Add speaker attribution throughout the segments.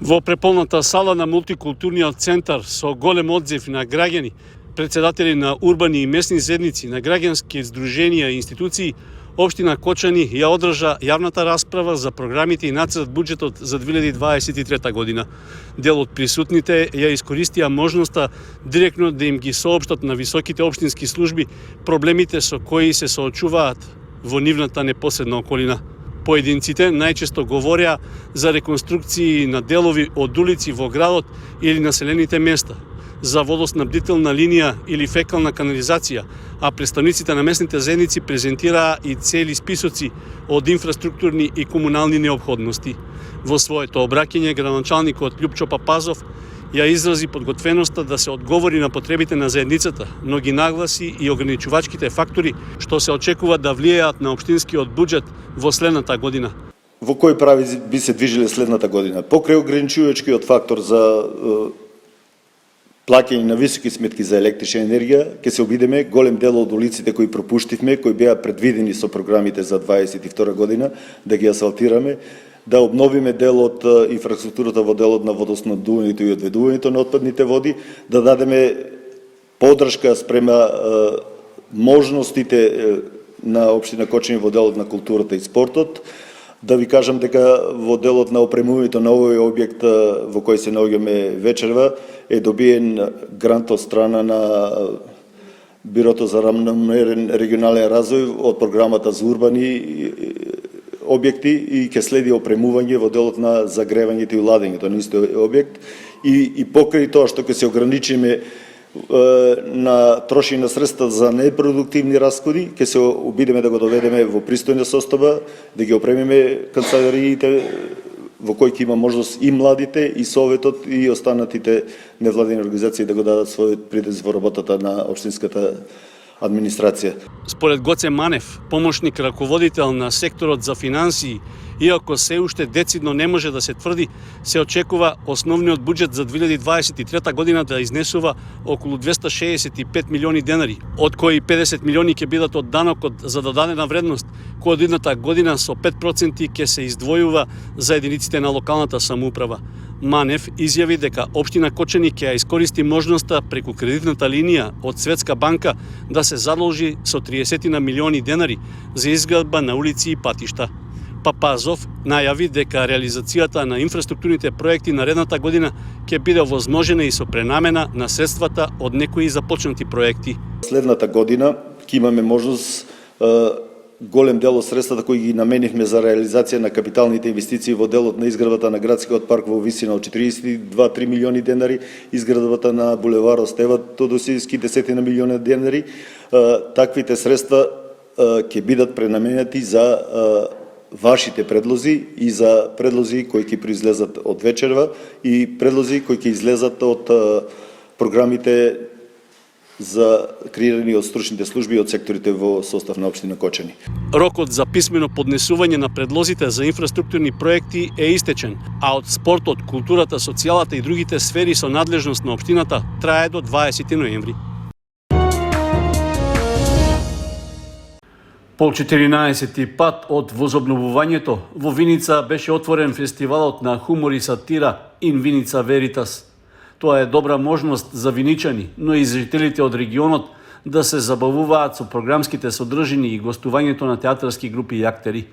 Speaker 1: Во преполната сала на мултикултурниот центар со голем одзив на граѓани, председатели на урбани и месни заедници, на граѓански здруженија и институции, Општина Кочани ја одржа јавната расправа за програмите и нацрт буџетот за 2023 година. Дел од присутните ја искористија можноста директно да им ги соопштат на високите општински служби проблемите со кои се соочуваат во нивната непосредна околина. Поединците најчесто говореа за реконструкции на делови од улици во градот или населените места, за водоснабдителна линија или фекална канализација, а представниците на местните заедници презентираа и цели списоци од инфраструктурни и комунални неопходности. Во своето обраќање градоначалникот Љупчо Папазов ја изрази подготвеноста да се одговори на потребите на заедницата, но ги нагласи и ограничувачките фактори што се очекува да влијаат на општинскиот буџет во следната година.
Speaker 2: Во кој прави би се движеле следната година? Покрај ограничувачкиот фактор за плаќање на високи сметки за електрична енергија, ќе се обидеме голем дел од улиците кои пропуштивме, кои беа предвидени со програмите за 22 година, да ги асфалтираме, да обновиме дел од инфраструктурата во делот на водоснабдувањето и одведувањето на отпадните води, да дадеме поддршка спрема можностите на општина Кочани во делот на културата и спортот. Да ви кажам дека во делот на опремувањето на овој објект во кој се наоѓаме вечерва е добиен грант од страна на Бирото за рамномерен регионален развој од програмата за урбани објекти и ќе следи опремување во делот на загревањето и ладењето на истиот објект и покрај тоа што ќе се ограничиме на трошење на средства за непродуктивни расходи, ќе се обидеме да го доведеме во пристојна состојба, да ги опремиме канцелариите во кои ќе има можност и младите, и Советот, и останатите невладени организации да го дадат својот принос во работата на општинската администрација.
Speaker 1: Според Гоце Манев, помошник раководител на секторот за финансии, иако се уште децидно не може да се тврди, се очекува основниот буџет за 2023 година да изнесува околу 265 милиони денари, од кои 50 милиони ќе бидат од данокот за додадена вредност, кој од идната година со 5% ќе се издвојува за единиците на локалната самоуправа. Манев изјави дека општина Кочани ќе ја искористи можноста преку кредитната линија од Светска банка да се задолжи со 30 на милиони денари за изградба на улици и патишта. Папазов најави дека реализацијата на инфраструктурните проекти наредната година ќе биде возможена и со пренамена на средствата од некои започнати проекти.
Speaker 2: Следната година ќе имаме можност голем дел од средствата кои ги наменивме за реализација на капиталните инвестиции во делот на изградбата на градскиот парк во висина од 42-3 милиони денари, изградбата на булеварот Стева Тодосиевски 10 на милиони денари, таквите средства ќе бидат пренаменети за вашите предлози и за предлози кои ќе произлезат од вечерва и предлози кои ќе излезат од програмите за креирани од стручните служби од секторите во состав на општина Кочани.
Speaker 1: Рокот за писмено поднесување на предлозите за инфраструктурни проекти е истечен, а од спортот, културата, социјалата и другите сфери со надлежност на општината трае до 20 ноември. По 14-ти пат од возобновувањето, во Виница беше отворен фестивалот на хумор и сатира In Vinica Veritas. Тоа е добра можност за виничани, но и жителите од регионот да се забавуваат со програмските содржини и гостувањето на театарски групи и актери.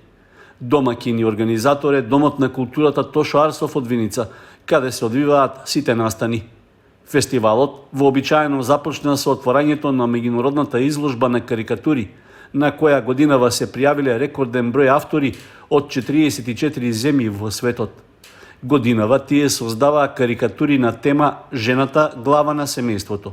Speaker 1: Домаќин и организатор е Домот на културата Тошо Арсов од Виница, каде се одвиваат сите настани. Фестивалот вообичаено започна со отворањето на меѓународната изложба на карикатури, на која годинава се пријавиле рекорден број автори од 44 земји во светот. Годинава тие создаваа карикатури на тема «Жената глава на семејството».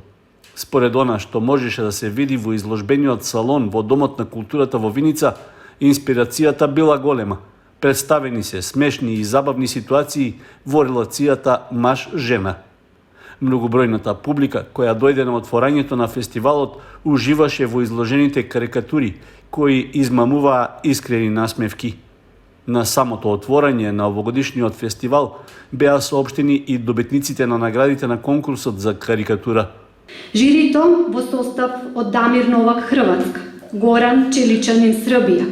Speaker 1: Според она што можеше да се види во изложбениот салон во Домот на културата во Виница, инспирацијата била голема. Представени се смешни и забавни ситуации во релацијата маж-жена. Многобројната публика која дојде на отворањето на фестивалот уживаше во изложените карикатури, кои измамуваа искрени насмевки. На самото отворање на овогодишниот фестивал беа соопштени и добитниците на наградите на конкурсот за карикатура.
Speaker 3: Жирито во состав од Дамир Новак Хрватска, Горан Челичанин Србија,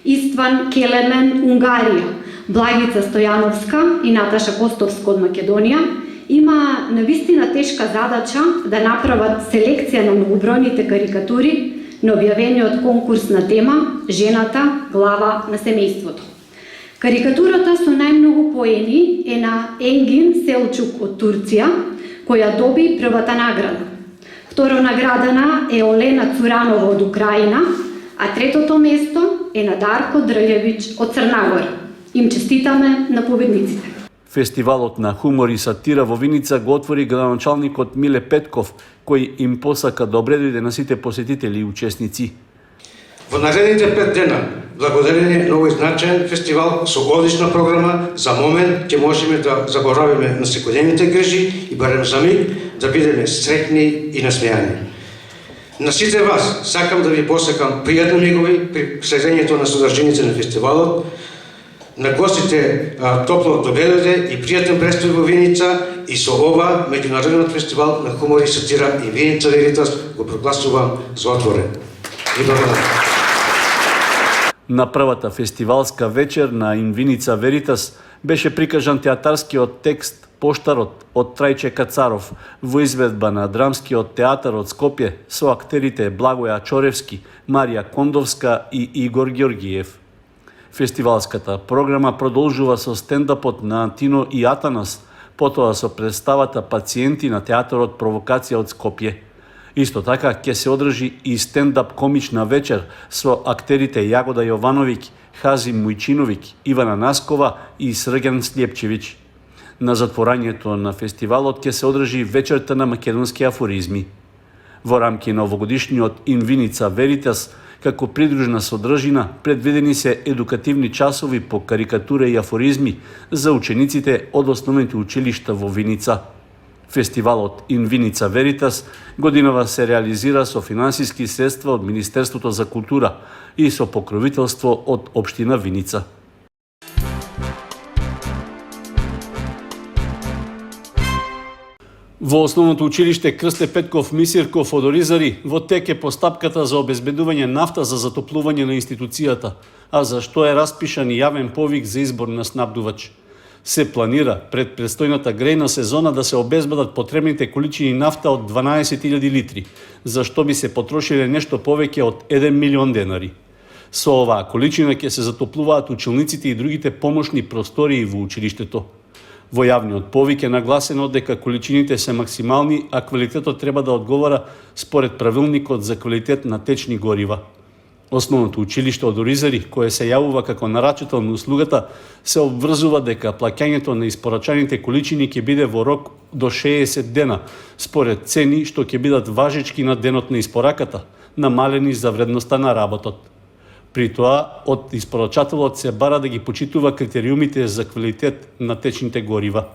Speaker 3: Истван Келемен Унгарија, Благица Стојановска и Наташа Костовска од Македонија, има навистина тешка задача да направат селекција на многобројните карикатури на објавениот конкурс на тема Жената, глава на семејството. Карикатурата со најмногу поени е на Енгин Селчук од Турција, која доби првата награда. Второ наградана е Олена Цуранова од Украина, а третото место е на Дарко Дрљевич од Црнагора. Им честитаме на победниците.
Speaker 1: Фестивалот на хумор и сатира во Виница го отвори градоначалникот Миле Петков, кој им посака добре дојде на сите посетители и учесници.
Speaker 4: Во наредните 5 дена, благодарение на овој значаен фестивал со одлична програма, за момент ќе можеме да заборавиме на секојдневните грижи и барем за миг да бидеме среќни и насмејани. На сите вас сакам да ви посакам пријатни мигови при следењето на содржините на фестивалот. На гостите топло добре и пријатен престој во Виница и со ова меѓународниот фестивал на хумор и сатира и Виница Веритас го прогласувам за отворен. И благодарам.
Speaker 1: На првата фестивалска вечер на Виница Веритас беше прикажан театарскиот текст Поштарот од Трајче Кацаров во изведба на Драмскиот театар од Скопје со актерите Благоја Чоревски, Марија Кондовска и Игор Ѓоргиев. Фестивалската програма продолжува со стендапот на Антино и Атанас, потоа со представата Пациенти на театарот Провокација од Скопје. Исто така ќе се одржи и стендап комична вечер со актерите Јагода Јовановиќ, Хазим Мујчиновиќ, Ивана Наскова и Срген Слепчевиќ. На затворањето на фестивалот ќе се одржи вечерта на македонски афоризми. Во рамки на овогодишниот Виница Веритас, како придружна содржина, предвидени се едукативни часови по карикатура и афоризми за учениците од основните училишта во Виница. Фестивалот Виница Веритас годинава се реализира со финансиски средства од Министерството за култура и со покровителство од Општина Виница. Во основното училиште Крсте Петков Мисирков од Оризари во тек е постапката за обезбедување нафта за затоплување на институцијата, а за што е распишан и јавен повик за избор на снабдувач. Се планира пред престојната грејна сезона да се обезбедат потребните количини нафта од 12.000 литри, за што би се потрошиле нешто повеќе од 1 милион денари. Со оваа количина ќе се затоплуваат училниците и другите помошни простории во училиштето. Во јавниот повик е нагласено дека количините се максимални, а квалитетот треба да одговара според правилникот за квалитет на течни горива. Основното училиште од Оризари, кое се јавува како нарачител на услугата, се обврзува дека плаќањето на испорачаните количини ќе биде во рок до 60 дена, според цени што ќе бидат важечки на денот на испораката, намалени за вредноста на работот. При тоа, од испорачателот се бара да ги почитува критериумите за квалитет на течните горива.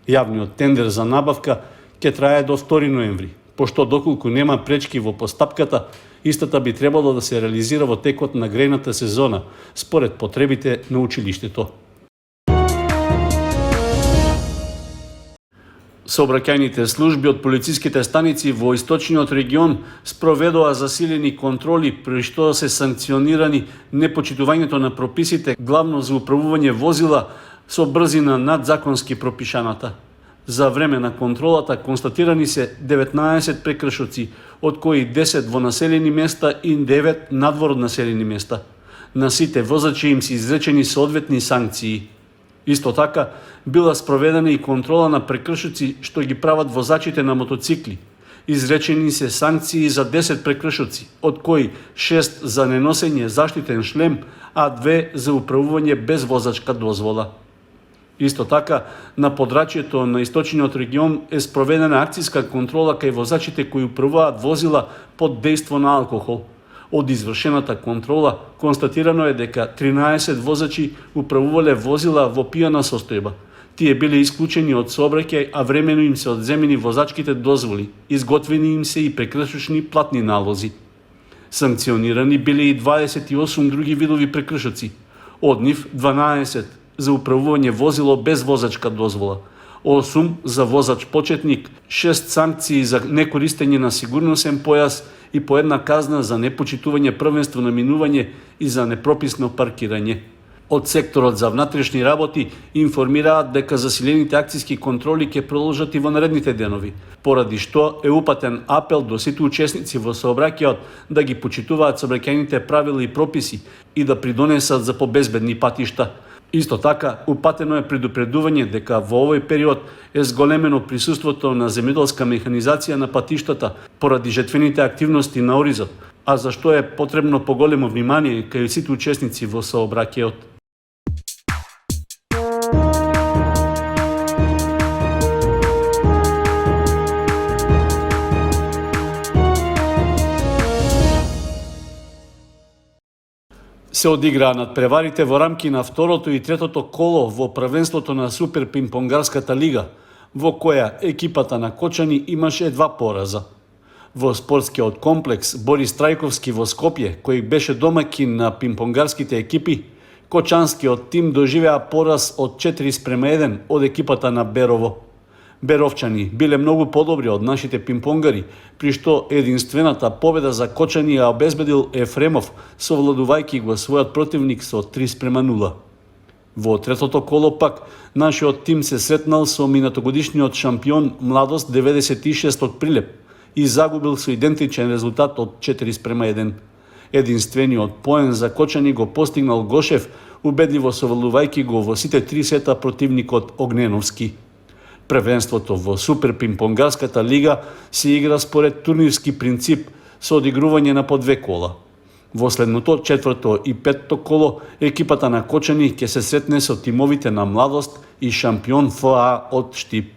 Speaker 1: Јавниот тендер за набавка ќе трае до 2 ноември, пошто доколку нема пречки во постапката, истата би требало да се реализира во текот на грејната сезона, според потребите на училиштето. Сообраќајните служби од полициските станици во источниот регион спроведоа засилени контроли при што се санкционирани непочитувањето на прописите главно за управување возила со брзина над законски пропишаната. За време на контролата констатирани се 19 прекршоци, од кои 10 во населени места и 9 надвор од населени места. На сите возачи им се изречени соодветни санкции. Исто така, била спроведена и контрола на прекршоци што ги прават возачите на мотоцикли. Изречени се санкции за 10 прекршоци, од кои 6 за неносење заштитен шлем, а 2 за управување без возачка дозвола. Исто така, на подрачјето на источниот регион е спроведена акцијска контрола кај возачите кои управуваат возила под дејство на алкохол. Од извршената контрола констатирано е дека 13 возачи управувале возила во пијана состојба. Тие биле исклучени од сообраќај, а времено им се одземени возачките дозволи, изготвени им се и прекршочни платни налози. Санкционирани биле и 28 други видови прекршоци. Од нив 12 за управување возило без возачка дозвола, 8 за возач почетник, 6 санкции за некористење на сигурносен појас и по една казна за непочитување првенство на минување и за непрописно паркирање. Од секторот за внатрешни работи информираат дека засилените акциски контроли ќе продолжат и во наредните денови, поради што е упатен апел до сите учесници во сообраќајот да ги почитуваат сообраќајните правила и прописи и да придонесат за побезбедни патишта. Исто така, упатено е предупредување дека во овој период е зголемено присуството на земјоделска механизација на патиштата поради жетвените активности на оризот, а за што е потребно поголемо внимание кај сите учесници во сообраќајот. Се одиграа надпреварите во рамки на второто и третото коло во првенството на Супер пинг-понгарската лига, во која екипата на Кочани имаше 2 пораза. Во спортскиот комплекс Борис Трајковски во Скопје, кој беше домаќин на пинг-понгарските екипи, кочанскиот тим доживеа пораз од 4:1 од екипата на Берово. Беровчани биле многу подобри од нашите пинг-понгари, при што единствената победа за Кочани ја обезбедил Ефремов, совладувајќи го својот противник со 3:0. Во третото коло пак, нашиот тим се сретнал со минатогодишниот шампион Младост 96 од Прилеп и загубил со идентичен резултат од 4:1. Единствениот поен за Кочани го постигнал Гошев, убедливо совладувајќи го во сите 3 сета противникот Огненовски. Првенството во Супер пинг-понгарската лига се игра според турнирски принцип со одигрување на по 2 кола. Во следното, четврто и петто коло, екипата на Кочани ќе се сретне со тимовите на Младост и шампион ФА од Штип.